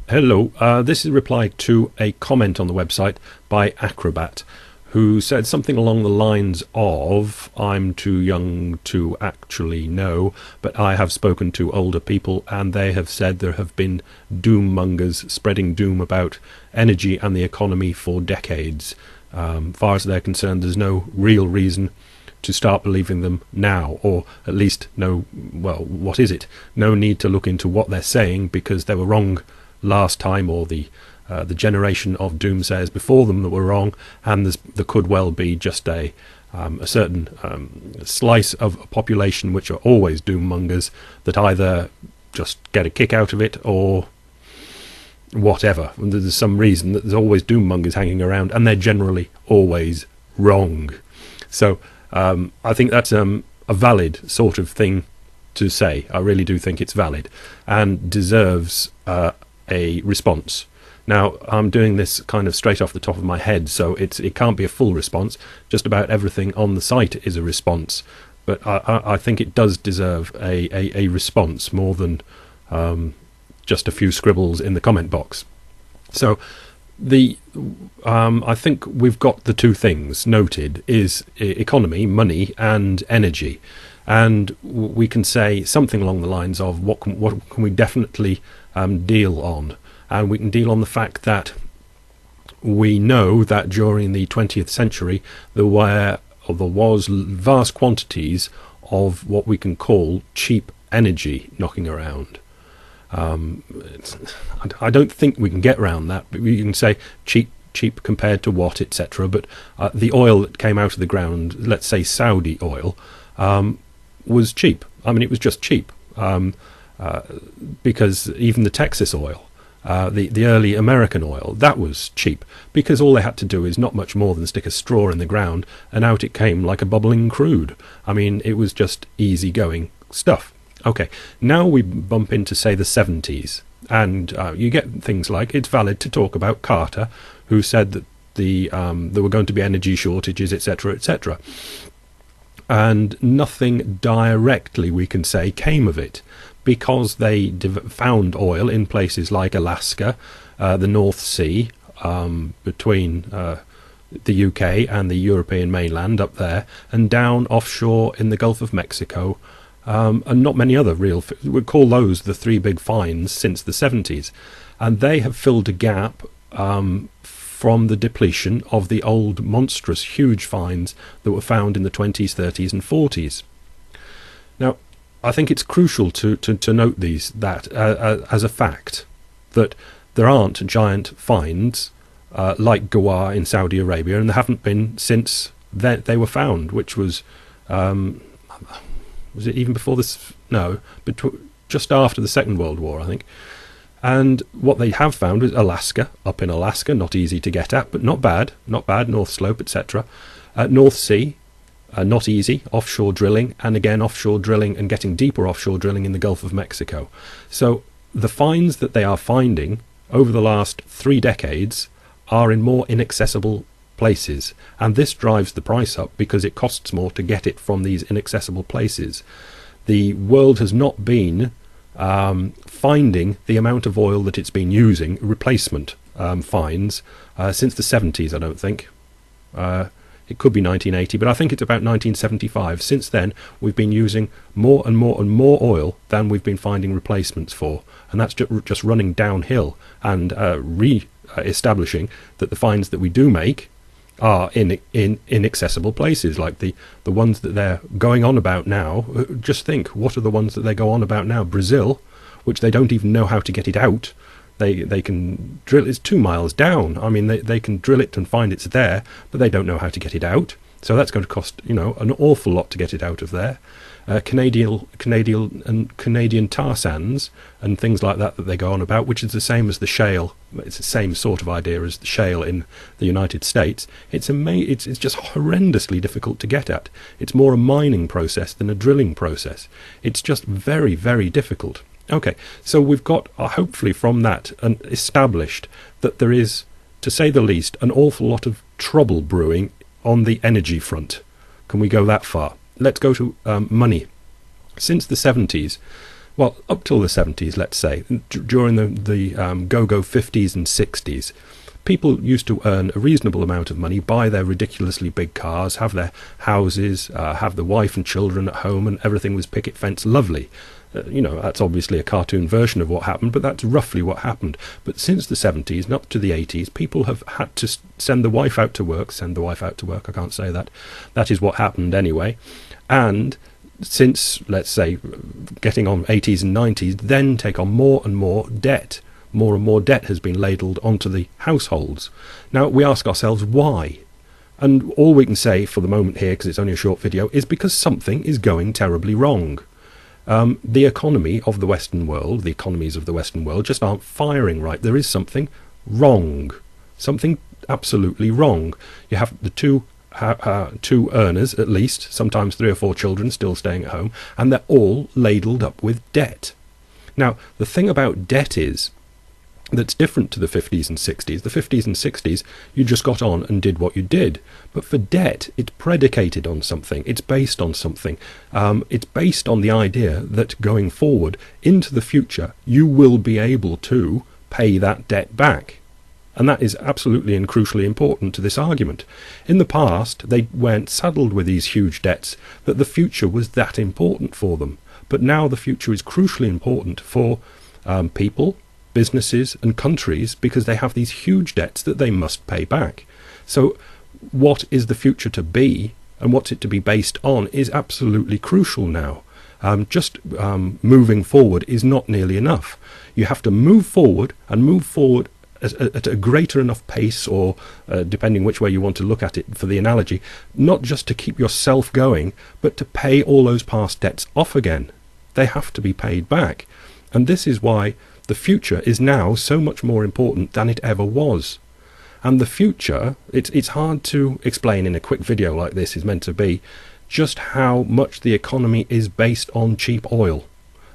Hello, this is a reply to a comment on the website by Acrobat, who said something along the lines of, I'm too young to actually know, but I have spoken to older people and they have said there have been doom mongers spreading doom about energy and the economy for decades. Far as they're concerned, there's no real reason to start believing them now, or at least what is it? No need to look into what they're saying because they were wrong last time, or the generation of doomsayers before them that were wrong, and there could well be just a certain slice of a population which are always doom mongers that either just get a kick out of it or whatever. And there's some reason that there's always doom mongers hanging around, and they're generally always wrong. So I think that's a valid sort of thing to say. I really do think it's valid and deserves a response. Now, I'm doing this kind of straight off the top of my head, so it can't be a full response. Just about everything on the site is a response, but I think it does deserve a response more than just a few scribbles in the comment box. So I think we've got the two things noted, is economy, money, and energy. And we can say something along the lines of what can we definitely deal on. And we can deal on the fact that we know that during the 20th century there was vast quantities of what we can call cheap energy knocking around. I don't think we can get around that, but we can say cheap compared to what, etc. But the oil that came out of the ground, let's say Saudi oil, was cheap. I mean, it was just cheap, because even the Texas oil, the early American oil, that was cheap, because all they had to do is not much more than stick a straw in the ground and out it came like a bubbling crude. I mean, it was just easy-going stuff. Okay, now we bump into, say, the 70s, and you get things like, it's valid to talk about Carter, who said that there were going to be energy shortages, etc., etc. And nothing directly, we can say, came of it, because they found oil in places like Alaska, the North Sea, between the UK and the European mainland up there, and down offshore in the Gulf of Mexico, and not many other real, we call those the three big finds since the 70s. And they have filled a gap from the depletion of the old monstrous huge finds that were found in the 20s, 30s and 40s. Now, I think it's crucial to note that as a fact, that there aren't giant finds like Gawar in Saudi Arabia, and there haven't been since they were found, which was it even before this? No, but just after the Second World War, I think. And what they have found is Alaska, up in Alaska, not easy to get at, but not bad, North Slope, etc. North Sea, not easy, offshore drilling, and again offshore drilling and getting deeper offshore drilling in the Gulf of Mexico. So the finds that they are finding over the last 3 decades are in more inaccessible places, and this drives the price up because it costs more to get it from these inaccessible places. The world has not been finding the amount of oil that it's been using, replacement finds, since the 70s, I don't think. It could be 1980, but I think it's about 1975. Since then, we've been using more and more and more oil than we've been finding replacements for, and that's just running downhill and re-establishing that the finds that we do make are in inaccessible places, like the ones that they're going on about now. Just think, what are the ones that they go on about now? Brazil, which they don't even know how to get it out. They can drill, it's 2 miles down. I mean, they can drill it and find it's there, but they don't know how to get it out. So that's going to cost, an awful lot to get it out of there. Canadian tar sands and things like that they go on about, which is the same as the shale. It's the same sort of idea as the shale in the United States. It's just horrendously difficult to get at. It's more a mining process than a drilling process. It's just very, very difficult. Okay, so we've got, hopefully from that, established that there is, to say the least, an awful lot of trouble brewing on the energy front. Can we go that far? Let's go to money. Since the 70s, well, up till the 70s, let's say, during the go-go 50s and 60s, people used to earn a reasonable amount of money, buy their ridiculously big cars, have their houses, have the wife and children at home, and everything was picket fence lovely. That's obviously a cartoon version of what happened, but that's roughly what happened. But since the 70s and up to the 80s, people have had to send the wife out to work, I can't say that. That is what happened anyway. And since, let's say, getting on 80s and 90s, then take on more and more debt. More and more debt has been ladled onto the households. Now, we ask ourselves why. And all we can say for the moment here, because it's only a short video, is because something is going terribly wrong. The economy of the Western world, the economies of the Western world just aren't firing right. There is something wrong. Something absolutely wrong. You have the two earners, at least, sometimes 3 or 4 children still staying at home, and they're all ladled up with debt. Now, the thing about debt is that's different to the 50s and 60s. The 50s and 60s, you just got on and did what you did. But for debt, it's predicated on something. It's based on something. It's based on the idea that going forward into the future, you will be able to pay that debt back. And that is absolutely and crucially important to this argument. In the past, they weren't saddled with these huge debts, that the future was that important for them. But now the future is crucially important for people, businesses and countries, because they have these huge debts that they must pay back. So what is the future to be and what's it to be based on is absolutely crucial now. Just moving forward is not nearly enough. You have to move forward and move forward at a greater enough pace, or depending which way you want to look at it for the analogy, not just to keep yourself going, but to pay all those past debts off again. They have to be paid back. And this is why the future is now so much more important than it ever was. And the future, it's hard to explain in a quick video like this is meant to be, just how much the economy is based on cheap oil,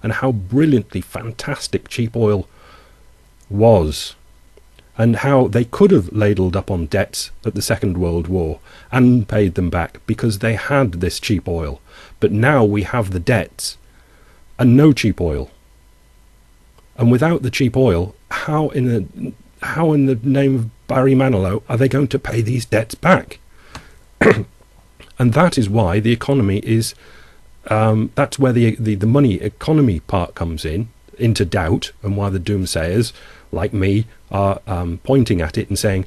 and how brilliantly fantastic cheap oil was, and how they could have ladled up on debts at the Second World War and paid them back because they had this cheap oil. But now we have the debts and no cheap oil. And without the cheap oil, how in the name of Barry Manilow are they going to pay these debts back? And that is why the economy is, that's where the money economy part comes into doubt, and why the doomsayers like me are pointing at it and saying,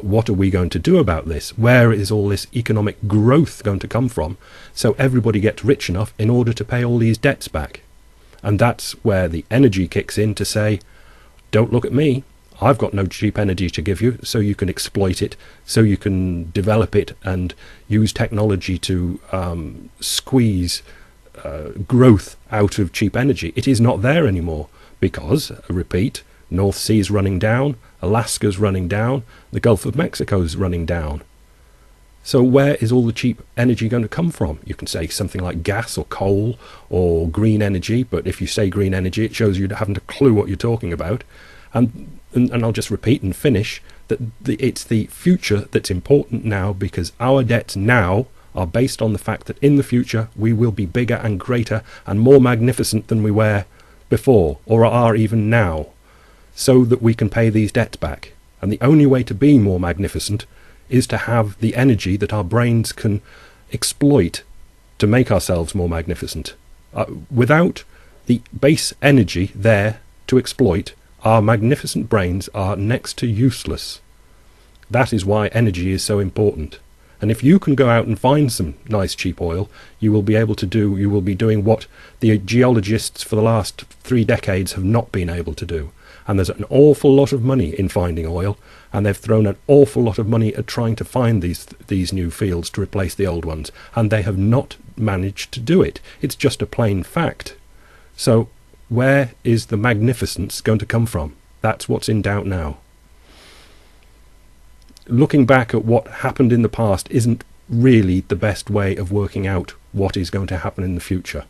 what are we going to do about this? Where is all this economic growth going to come from, so everybody gets rich enough in order to pay all these debts back? And that's where the energy kicks in to say, don't look at me. I've got no cheap energy to give you, so you can exploit it, so you can develop it and use technology to squeeze growth out of cheap energy. It is not there anymore because, I repeat, North Sea's running down, Alaska's running down, the Gulf of Mexico's running down. So where is all the cheap energy going to come from? You can say something like gas or coal or green energy, but if you say green energy, it shows you haven't a clue what you're talking about. And I'll just repeat and finish that it's the future that's important now, because our debts now are based on the fact that in the future we will be bigger and greater and more magnificent than we were before, or are even now, so that we can pay these debts back. And the only way to be more magnificent is to have the energy that our brains can exploit to make ourselves more magnificent. Without the base energy there to exploit, our magnificent brains are next to useless. That is why energy is so important. And if you can go out and find some nice cheap oil, you will be doing what the geologists for the last 3 decades have not been able to do. And there's an awful lot of money in finding oil, and they've thrown an awful lot of money at trying to find these new fields to replace the old ones, and they have not managed to do it. It's just a plain fact. So where is the magnificence going to come from? That's what's in doubt now. Looking back at what happened in the past isn't really the best way of working out what is going to happen in the future.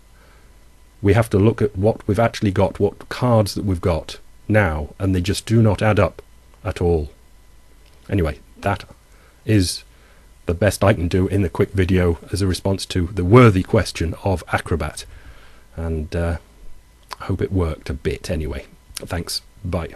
We have to look at what we've actually got, what cards that we've got now, and they just do not add up at all. Anyway, that is the best I can do in the quick video as a response to the worthy question of Acrobat. And hope it worked a bit anyway. Thanks. Bye.